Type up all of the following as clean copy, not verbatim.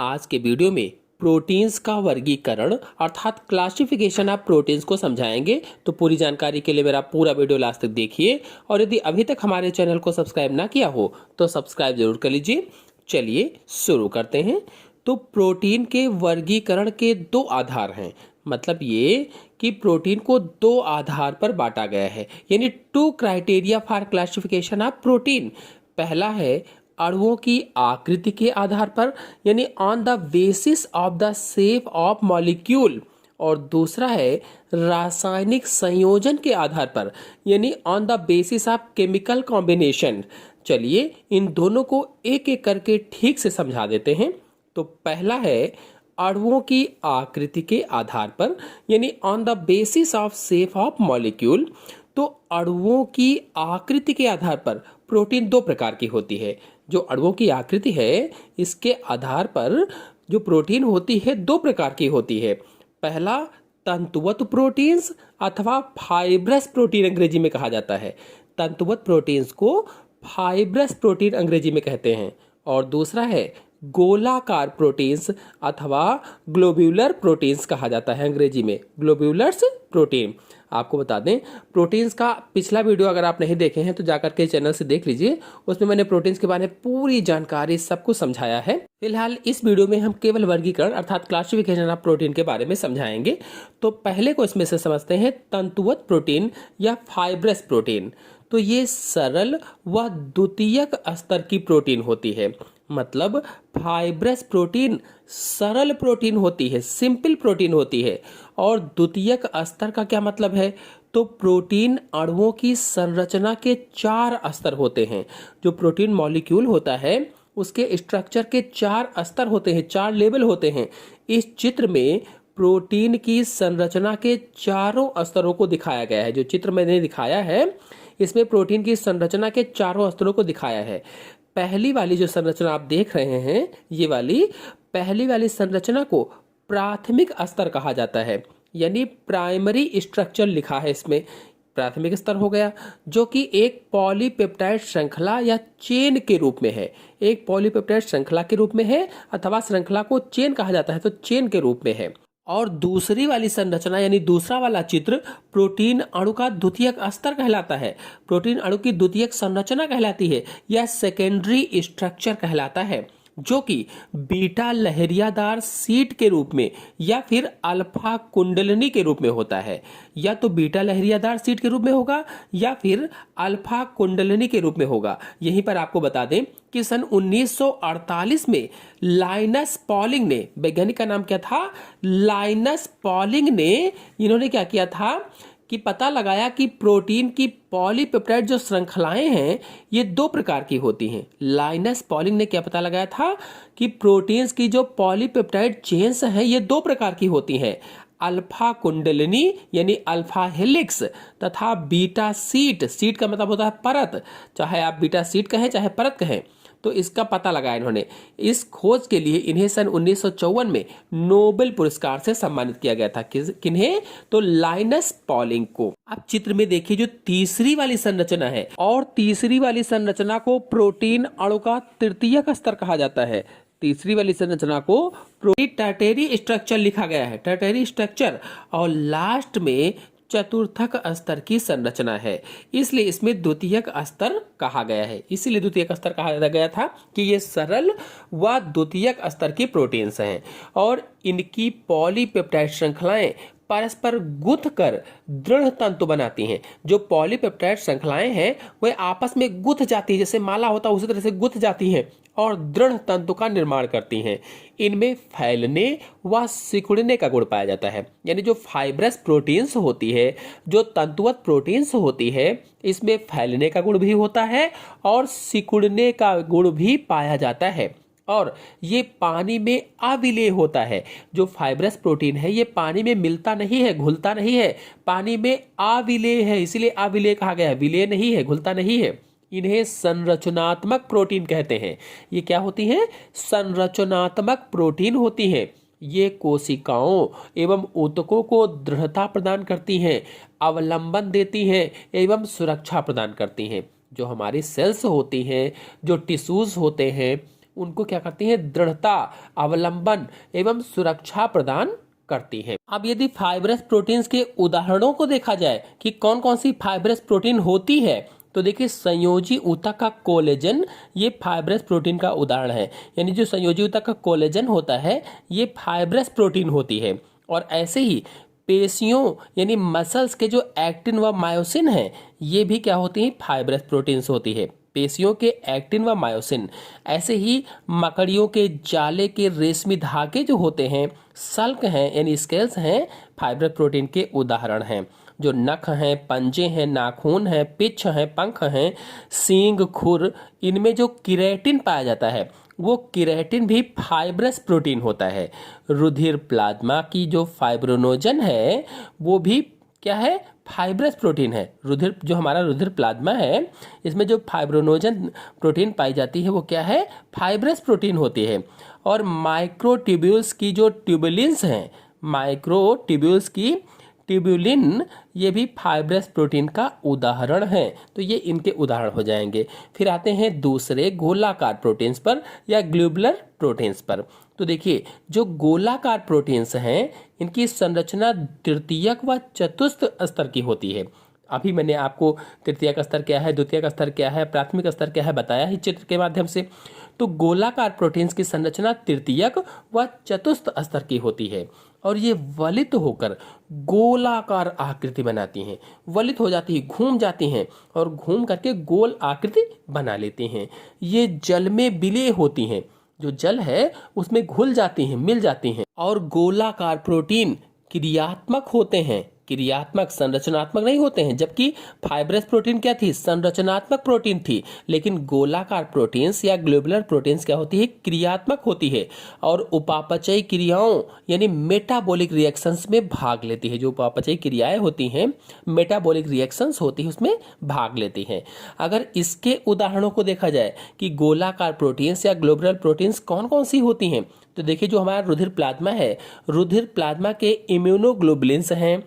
आज के वीडियो में प्रोटीन्स का वर्गीकरण अर्थात क्लासिफिकेशन ऑफ प्रोटीन्स को समझाएंगे। तो पूरी जानकारी के लिए मेरा पूरा वीडियो लास्ट तक देखिए और यदि अभी तक हमारे चैनल को सब्सक्राइब ना किया हो तो सब्सक्राइब जरूर कर लीजिए। चलिए शुरू करते हैं। तो प्रोटीन के वर्गीकरण के दो आधार हैं, मतलब ये कि प्रोटीन को दो आधार पर बांटा गया है, यानी two criteria for classification of protein. पहला है अणुओं की आकृति के आधार पर, यानी on the basis of the shape of molecule, और दूसरा है रासायनिक संयोजन के आधार पर, यानी on the basis of chemical combination. चलिए इन दोनों को एक एक करके ठीक से समझा देते हैं। तो पहला है अणुओं की आकृति के आधार पर, यानी on the basis of shape of molecule. तो अणुओं की आकृति के आधार पर प्रोटीन दो प्रकार की होती है। जो अणुओं की आकृति है इसके आधार पर जो प्रोटीन होती है दो प्रकार की होती है। पहला तंतुवत प्रोटीन्स अथवा फाइब्रस प्रोटीन अंग्रेजी में कहा जाता है। तंतुवत प्रोटीन्स को फाइब्रस प्रोटीन अंग्रेजी में कहते हैं। और दूसरा है गोलाकार प्रोटीन्स अथवा ग्लोब्यूलर प्रोटीन्स कहा जाता है अंग्रेजी में, ग्लोब्यूलर्स प्रोटीन। आपको बता दें प्रोटीन्स का पिछला वीडियो अगर आप नहीं देखे हैं तो जाकर के चैनल से देख लीजिए, उसमें मैंने प्रोटीन्स के बारे में पूरी जानकारी सब कुछ समझाया है। फिलहाल इस वीडियो में हम केवल वर्गीकरण अर्थात क्लासिफिकेशन ऑफ प्रोटीन के बारे में समझाएंगे। तो पहले को इसमें से समझते हैं तंतुवत प्रोटीन या फाइब्रस प्रोटीन। तो ये सरल व द्वितीयक स्तर की प्रोटीन होती है, मतलब फाइब्रस प्रोटीन सरल प्रोटीन होती है, सिंपल प्रोटीन होती है। और द्वितीयक स्तर का क्या मतलब है? तो प्रोटीन अणुओं की संरचना के चार स्तर होते हैं। जो प्रोटीन मॉलिक्यूल होता है उसके स्ट्रक्चर के चार स्तर होते हैं, चार लेवल होते हैं। इस चित्र में प्रोटीन की संरचना के चारों स्तरों को दिखाया गया है। जो चित्र मैंने दिखाया है इसमें प्रोटीन की संरचना के चारों स्तरों को दिखाया है। पहली वाली जो संरचना आप देख रहे हैं, ये वाली पहली वाली संरचना को प्राथमिक स्तर कहा जाता है, यानी प्राइमरी स्ट्रक्चर लिखा है इसमें। प्राथमिक स्तर हो गया जो कि एक पॉलीपेप्टाइड श्रृंखला या चेन के रूप में है। एक पॉलीपेप्टाइड श्रृंखला के रूप में है अथवा श्रृंखला को चेन कहा जाता है, तो चेन के रूप में है। और दूसरी वाली संरचना यानी दूसरा वाला चित्र प्रोटीन अणु का द्वितीयक स्तर कहलाता है, प्रोटीन अणु की द्वितीयक संरचना कहलाती है, यह सेकेंडरी स्ट्रक्चर कहलाता है, जो कि बीटा लहरियादार सीट के रूप में या फिर अल्फा कुंडलनी के रूप में होता है। या तो बीटा लहरियादार सीट के रूप में होगा या फिर अल्फा कुंडलनी के रूप में होगा। यहीं पर आपको बता दें कि सन 1948 में लाइनस पॉलिंग ने, वैज्ञानिक का नाम क्या था? लाइनस पॉलिंग ने, इन्होंने क्या किया था कि पता लगाया कि प्रोटीन की पॉलीपेप्टाइड जो श्रृंखलाएं हैं ये दो प्रकार की होती हैं। लाइनस पॉलिंग ने क्या पता लगाया था कि प्रोटीन्स की जो पॉलीपेप्टाइड चेन्स हैं ये दो प्रकार की होती हैं, अल्फा कुंडलिनी यानी अल्फा हेलिक्स तथा बीटा सीट। सीट का मतलब होता है परत, चाहे आप बीटा सीट कहें चाहे परत कहें। तो इसका पता लगाया इन्होंने। इस खोज के लिए इन्हें सन 1954 में नोबेल पुरस्कार से सम्मानित किया गया था। किन्हें? तो लाइनस पॉलिंग को। अब चित्र में देखिए जो तीसरी वाली संरचना है, और तीसरी वाली संरचना को प्रोटीन अणु का तृतीयक स्तर कहा जाता है। तीसरी वाली संरचना को प्रोटीन टर्टियरी स्ट्रक्चर लिखा गया है, टर्टियरी स्ट्रक्चर। और लास्ट में चतुर्थक स्तर की संरचना है, इसलिए इसमें द्वितीयक स्तर कहा गया है। इसीलिए द्वितीयक स्तर कहा गया था कि ये सरल व द्वितीयक स्तर की प्रोटीन्स हैं और इनकी पॉलीपेप्टाइड श्रृंखलाएं परस्पर गुथ कर दृढ़ तंतु बनाती हैं। जो पॉलीपेप्टाइड श्रृंखलाएं हैं वे आपस में गुथ जाती हैं, जैसे माला होता है उसी तरह से गुथ जाती हैं और दृढ़ तंतु का निर्माण करती हैं। इनमें फैलने व सिकुड़ने का गुण पाया जाता है, यानी जो फाइब्रस प्रोटीन्स होती है, जो तंतुवत प्रोटीन्स होती है, इसमें फैलने का गुण भी होता है और सिकुड़ने का गुण भी पाया जाता है। और ये पानी में अविलेय होता है। जो फाइब्रस प्रोटीन है ये पानी में मिलता नहीं है, घुलता नहीं है, पानी में अविलेय है, इसलिए अविलेय कहा गया है, विलेय नहीं है, घुलता नहीं है। इन्हें संरचनात्मक प्रोटीन कहते हैं। ये क्या होती हैं? संरचनात्मक प्रोटीन होती हैं। ये कोशिकाओं एवं ऊतकों को दृढ़ता प्रदान करती हैं, अवलंबन देती हैं एवं सुरक्षा प्रदान करती हैं। जो हमारी सेल्स होती हैं, जो टिश्यूज होते हैं, उनको क्या करती हैं, दृढ़ता, अवलंबन एवं सुरक्षा प्रदान करती है। अब यदि फाइब्रस प्रोटीन्स के उदाहरणों को देखा जाए कि कौन कौन सी फाइब्रस प्रोटीन होती है, तो देखिए संयोजी ऊतक का कोलेजन ये फाइब्रस प्रोटीन का उदाहरण है। यानी जो संयोजी ऊतक का कोलेजन होता है ये फाइब्रस प्रोटीन होती है। और ऐसे ही पेशियों यानी मसल्स के जो एक्टिन व मायोसिन है ये भी क्या होती है, फाइब्रस प्रोटीन्स होती है। पेशियों के एक्टिन व मायोसिन, ऐसे ही मकड़ियों के जाले के रेशमी धागे जो होते हैं, सल्क हैं यानी स्केल्स हैं, फाइब्रस प्रोटीन के उदाहरण हैं। जो नख हैं, पंजे हैं, नाखून हैं, पिच्छ हैं, पंख हैं, सींग, खुर, इनमें जो किरेटिन पाया जाता है वो किरेटिन भी फाइब्रस प्रोटीन होता है। रुधिर प्लाज्मा की जो फाइब्रोनोजन है वो भी क्या है, फाइब्रस प्रोटीन है। रुधिर जो हमारा रुधिर प्लाज्मा है इसमें जो फाइब्रोनोजन प्रोटीन पाई जाती है वो क्या है, फाइब्रस प्रोटीन होती है। और माइक्रोट्यूब्यूल्स की जो ट्यूबुलिन्स हैं, माइक्रोट्यूब्यूल्स की ट्यूबुलिन ये भी फाइब्रस प्रोटीन का उदाहरण है। तो ये इनके उदाहरण हो जाएंगे। फिर आते हैं दूसरे गोलाकार प्रोटीन्स पर या ग्लोबुलर प्रोटीन्स पर। तो देखिए जो गोलाकार प्रोटीन्स हैं इनकी संरचना तृतीयक व चतुर्थ स्तर की होती है। अभी मैंने आपको तृतीयक स्तर क्या है, द्वितीयक स्तर क्या है, प्राथमिक स्तर क्या है बताया ही चित्र के माध्यम से। तो गोलाकार प्रोटीन्स की संरचना तृतीयक व चतुर्थ स्तर की होती है और ये वलित होकर गोलाकार आकृति बनाती हैं। वलित हो जाती है, घूम जाती हैं और घूम करके गोल आकृति बना लेती हैं। ये जल में विलीय होती हैं, जो जल है उसमें घुल जाती हैं, मिल जाती हैं। और गोलाकार प्रोटीन क्रियात्मक होते हैं, क्रियात्मक, संरचनात्मक नहीं होते हैं। जबकि फाइब्रस प्रोटीन क्या थी, संरचनात्मक प्रोटीन थी। लेकिन गोलाकार प्रोटीन्स या ग्लोबुलर प्रोटीन्स क्या होती है, क्रियात्मक होती है और उपापचयी क्रियाओं यानी मेटाबॉलिक रिएक्शंस में भाग लेती है। जो उपापचयी क्रियाएं होती हैं, मेटाबॉलिक रिएक्शंस होती है, उसमें भाग लेती हैं। अगर इसके उदाहरणों को देखा जाए कि गोलाकार प्रोटीन्स या ग्लोबुलर प्रोटीन्स कौन कौन सी होती हैं, तो देखिए जो हमारा रुधिर प्लाज्मा है, रुधिर प्लाज्मा के इम्यूनोग्लोबुलिन्स हैं,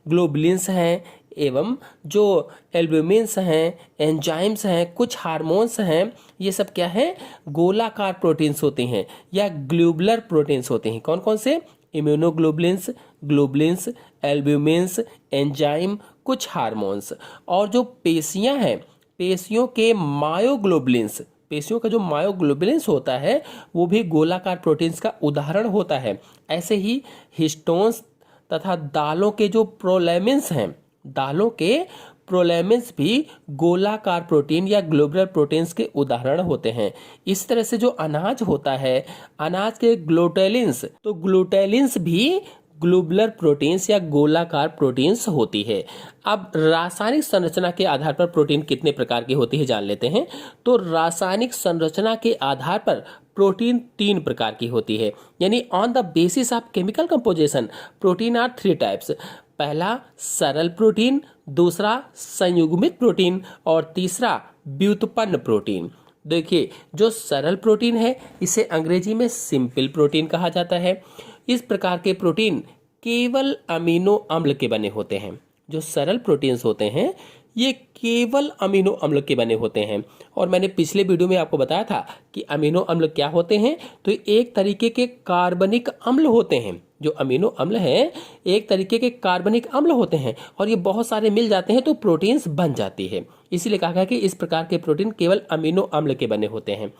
ग्लोबुलिन्स हैं एवं जो एल्ब्यूमिन्स हैं, एंजाइम्स हैं, कुछ हार्मोन्स हैं, ये सब क्या है, गोलाकार प्रोटीन्स होते हैं या ग्लोबुलर प्रोटीन्स होते हैं। कौन कौन से, इम्यूनोग्लोबुलिन्स, ग्लोबुलिन्स, एल्ब्यूमिन्स, एंजाइम, कुछ हार्मोन्स। और जो पेशियां हैं, पेशियों के मायोग्लोबुलिन्स, पेशियों का जो मायोग्लोबुलिन्स होता है वो भी गोलाकार प्रोटीन्स का उदाहरण होता है। ऐसे ही हिस्टोन्स तथा दालों के जो प्रोलैमिन्स हैं, दालों के प्रोलैमिन्स भी गोलाकार प्रोटीन या ग्लोबुलर प्रोटीन्स के उदाहरण होते हैं। इस तरह से जो अनाज होता है, अनाज के ग्लूटेलिन्स, तो ग्लूटेलिन्स भी ग्लोबुलर प्रोटीन्स या गोलाकार प्रोटीन्स होती है। अब रासायनिक संरचना के आधार पर प्रोटीन कितने प्रकार की होती है जान लेते हैं। तो रासायनिक संरचना के आधार पर प्रोटीन 3 प्रकार की होती है। यानी on the basis of chemical composition protein are 3 types. पहला सरल प्रोटीन, दूसरा संयुग्मित प्रोटीन और तीसरा व्युत्पन्न प्रोटीन। देखिए जो सरल प्रोटीन है इसे अंग्रेजी में सिंपल प्रोटीन कहा जाता है। इस प्रकार के प्रोटीन केवल अमीनो अम्ल के बने होते हैं। जो सरल प्रोटीन्स होते हैं ये केवल अमीनो अम्ल के बने होते हैं। और मैंने पिछले वीडियो में आपको बताया था कि अमीनो अम्ल क्या होते हैं, तो एक तरीके के कार्बनिक अम्ल होते हैं। जो अमीनो अम्ल हैं एक तरीके के कार्बनिक अम्ल होते हैं और ये बहुत सारे मिल जाते हैं तो प्रोटीन्स बन जाती है। इसीलिए कहा गया कि इस प्रकार के प्रोटीन केवल अमीनो अम्ल के बने होते हैं।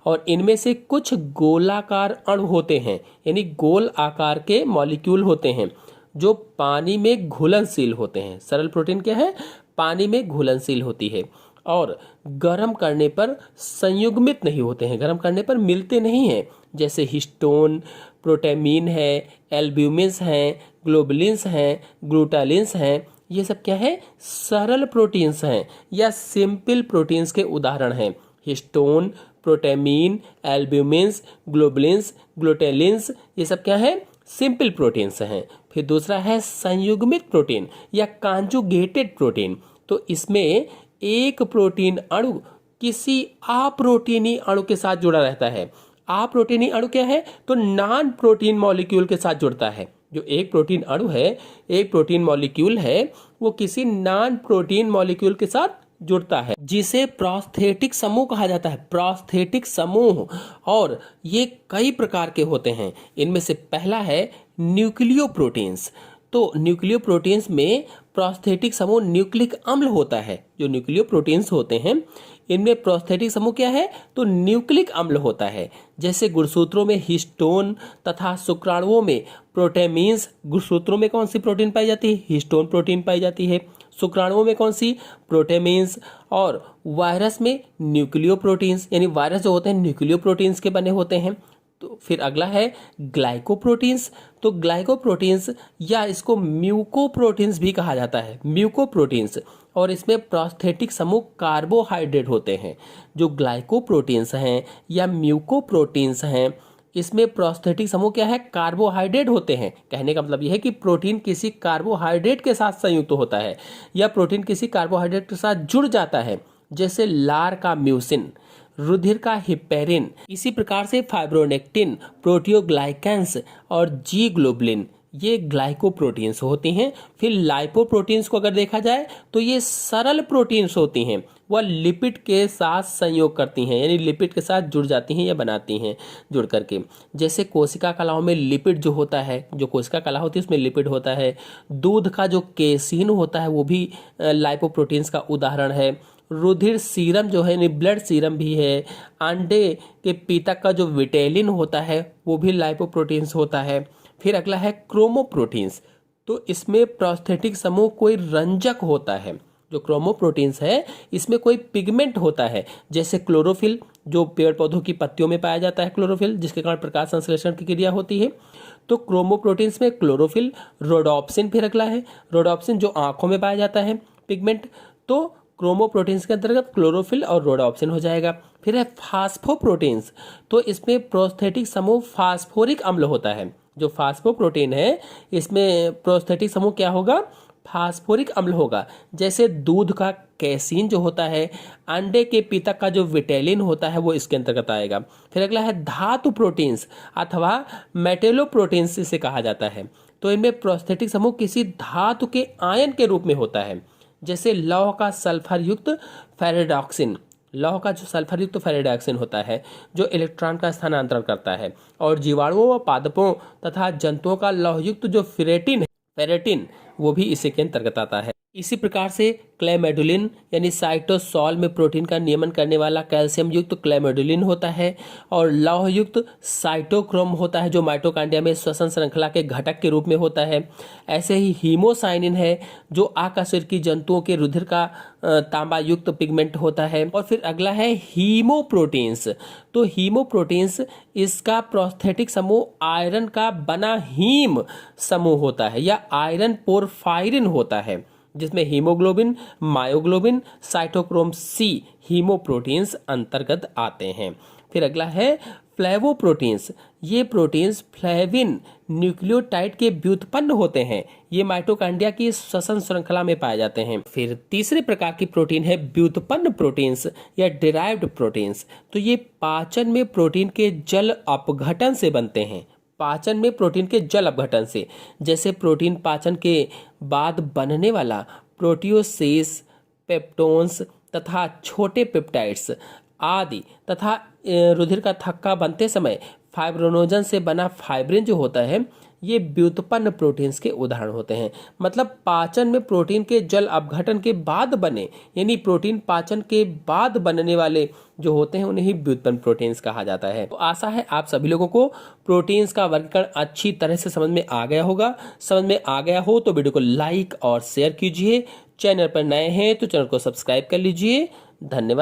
और इनमें से कुछ गोलाकार अणु होते हैं, यानी गोल आकार के मॉलिक्यूल होते हैं जो पानी में घुलनशील होते हैं। सरल प्रोटीन क्या है, पानी में घुलनशील होती है और गर्म करने पर संयुग्मित नहीं होते हैं, गर्म करने पर मिलते नहीं हैं। जैसे हिस्टोन, प्रोटैमीन है, एल्ब्यूमिन्स हैं, ग्लोबुलिन्स हैं, ग्लूटालिन्स हैं, ये सब क्या है, सरल प्रोटीन्स हैं या सिंपल प्रोटीन्स के उदाहरण हैं। हिस्टोन, प्रोटैमीन, एल्ब्यूमिन्स, ग्लोबुलिन्स, ग्लूटालिन्स, ये सब क्या है, सिंपल प्रोटीन्स हैं। फिर दूसरा है संयुग्मित प्रोटीन या कॉन्जुगेटेड प्रोटीन। तो इसमें एक प्रोटीन अणु किसी अप्रोटीनी अणु के साथ जुड़ा रहता है। अप्रोटीनी अणु क्या है, तो नॉन प्रोटीन मॉलिक्यूल के साथ जुड़ता है। जो एक प्रोटीन अणु है, एक प्रोटीन मॉलिक्यूल है, वो किसी नॉन प्रोटीन मॉलिक्यूल के साथ जुड़ता है, जिसे प्रोस्थेटिक समूह कहा जाता है। प्रोस्थेटिक समूह, और ये कई प्रकार के होते हैं। इनमें से पहला है न्यूक्लियोप्रोटीन्स। तो न्यूक्लियोप्रोटीन्स में प्रोस्थेटिक समूह न्यूक्लिक अम्ल होता है। जो न्यूक्लियोप्रोटीन्स होते हैं इनमें प्रोस्थेटिक समूह क्या है, तो न्यूक्लिक अम्ल होता है। जैसे गुणसूत्रों में हिस्टोन तथा शुक्राणुओं में प्रोटेमीन्स। गुणसूत्रों में कौन सी प्रोटीन पाई जाती है, हिस्टोन प्रोटीन पाई जाती है। शुक्राणुओं में कौन सी, प्रोटेमीन्स। और वायरस में न्यूक्लियोप्रोटीन्स, यानी वायरस जो होते हैं न्यूक्लियोप्रोटीन्स के बने होते हैं। तो फिर अगला है ग्लाइकोप्रोटीन्स। तो ग्लाइकोप्रोटीन्स या इसको म्यूकोप्रोटीन्स भी कहा जाता है, म्यूकोप्रोटीन्स। और इसमें प्रोस्थेटिक समूह कार्बोहाइड्रेट होते हैं। जो ग्लाइकोप्रोटीन्स हैं या म्यूकोप्रोटीन्स हैं, इसमें प्रोस्थेटिक समूह क्या है, कार्बोहाइड्रेट होते हैं। कहने का मतलब यह है कि प्रोटीन किसी कार्बोहाइड्रेट के साथ संयुक्त होता है या प्रोटीन किसी कार्बोहाइड्रेट के साथ जुड़ जाता है। जैसे लार का म्यूसिन, रुधिर का हिपेरिन। इसी प्रकार से फाइब्रोनेक्टिन, प्रोटियोग्लाइकेंस और जी ग्लोबुलिन, ये ग्लाइकोप्रोटीन्स होती हैं। फिर लाइपोप्रोटीन्स को अगर देखा जाए तो ये सरल प्रोटीन्स होती हैं, वह लिपिड के साथ संयोग करती हैं, यानी लिपिड के साथ जुड़ जाती हैं या बनाती हैं जुड़ करके। जैसे कोशिका कलाओं में लिपिड जो होता है, जो कोशिका कला होती है उसमें लिपिड होता है। दूध का जो केसीन होता है वो भी लाइपोप्रोटीन्स का उदाहरण है। रुधिर सीरम जो है, ब्लड सीरम भी है। अंडे के पीतक का जो विटेलिन होता है वो भी लाइपोप्रोटीन्स होता है। फिर अगला है क्रोमोप्रोटीन्स। तो इसमें प्रोस्थेटिक समूह कोई रंजक होता है। जो क्रोमोप्रोटीन्स है इसमें कोई पिगमेंट होता है। जैसे क्लोरोफिल, जो पेड़ पौधों की पत्तियों में पाया जाता है क्लोरोफिल, जिसके कारण प्रकाश संश्लेषण की क्रिया होती है। तो क्रोमोप्रोटीन्स में क्लोरोफिल, रोडोप्सिन। फिर अगला है रोडोप्सिन, जो आंखों में पाया जाता है पिगमेंट। तो क्रोमोप्रोटीन्स के अंतर्गत क्लोरोफिल और रोडोप्सिन हो जाएगा। फिर है फास्फोप्रोटीन्स। तो इसमें प्रोस्थेटिक समूह फास्फोरिक अम्ल होता है। जो फास्फोप्रोटीन है इसमें प्रोस्थेटिक समूह क्या होगा, फास्फोरिक अम्ल होगा। जैसे दूध का कैसीन जो होता है, अंडे के पीतक का जो विटेलिन होता है वो इसके अंतर्गत आएगा। फिर अगला है धातु प्रोटीन्स अथवा मेटेलोप्रोटीन्स इसे कहा जाता है। तो इनमें प्रोस्थेटिक समूह किसी धातु के आयन के रूप में होता है। जैसे लौह का सल्फर युक्त फेरेडॉक्सिन, लौह का जो सल्फर युक्त फेरेडॉक्सिन होता है जो इलेक्ट्रॉन का स्थानांतरण करता है। और जीवाणुओं व पादपों तथा जंतुओं का लौहयुक्त जो फेरेटिन वो भी इसी के अंतर्गत आता है। इसी प्रकार से क्लेमेडुलिन यानी साइटोसॉल में प्रोटीन का नियमन करने वाला कैल्शियम युक्त क्लेमेडुलिन होता है। और लौह युक्त साइटोक्रोम होता है जो माइटोकांड्रिया में श्वसन श्रृंखला के घटक के रूप में होता है। ऐसे ही हीमोसाइनिन है जो आकशेरुकी जंतुओं के रुधिर का तांबा युक्त पिगमेंट होता है। और फिर अगला है हीमोप्रोटीन्स। तो हीमोप्रोटीन्स इसका प्रोस्थेटिक समूह आयरन का बना हीम समूह होता है या आयरन पोरफायरिन होता है, जिसमें हीमोग्लोबिन, मायोग्लोबिन, साइटोक्रोम सी हीमोप्रोटीन्स अंतर्गत आते हैं। फिर अगला है फ्लेवोप्रोटीन्स। ये प्रोटीन्स फ्लेविन न्यूक्लियोटाइड के व्युत्पन्न होते हैं। ये माइटोकांड्रिया की श्वसन श्रृंखला में पाए जाते हैं। फिर तीसरे प्रकार की प्रोटीन है व्युत्पन्न प्रोटीन्स या डिराइव्ड प्रोटीन्स। तो ये पाचन में प्रोटीन के जल अपघटन से बनते हैं, पाचन में प्रोटीन के जल अपघटन से। जैसे प्रोटीन पाचन के बाद बनने वाला प्रोटियोसेस, पेप्टोन्स तथा छोटे पेप्टाइड्स आदि, तथा रुधिर का थक्का बनते समय फाइब्रोनोजन से बना फाइब्रिन जो होता है, ये व्युत्पन्न प्रोटीन्स के उदाहरण होते हैं। मतलब पाचन में प्रोटीन के जल अपघटन के बाद बने, यानी प्रोटीन पाचन के बाद बनने वाले जो होते हैं उन्हें ही व्युत्पन्न प्रोटीन्स कहा जाता है। तो आशा है आप सभी लोगों को प्रोटीन्स का वर्गीकरण अच्छी तरह से समझ में आ गया होगा। समझ में आ गया हो तो वीडियो को लाइक और शेयर कीजिए। चैनल पर नए हैं तो चैनल को सब्सक्राइब कर लीजिए। धन्यवाद।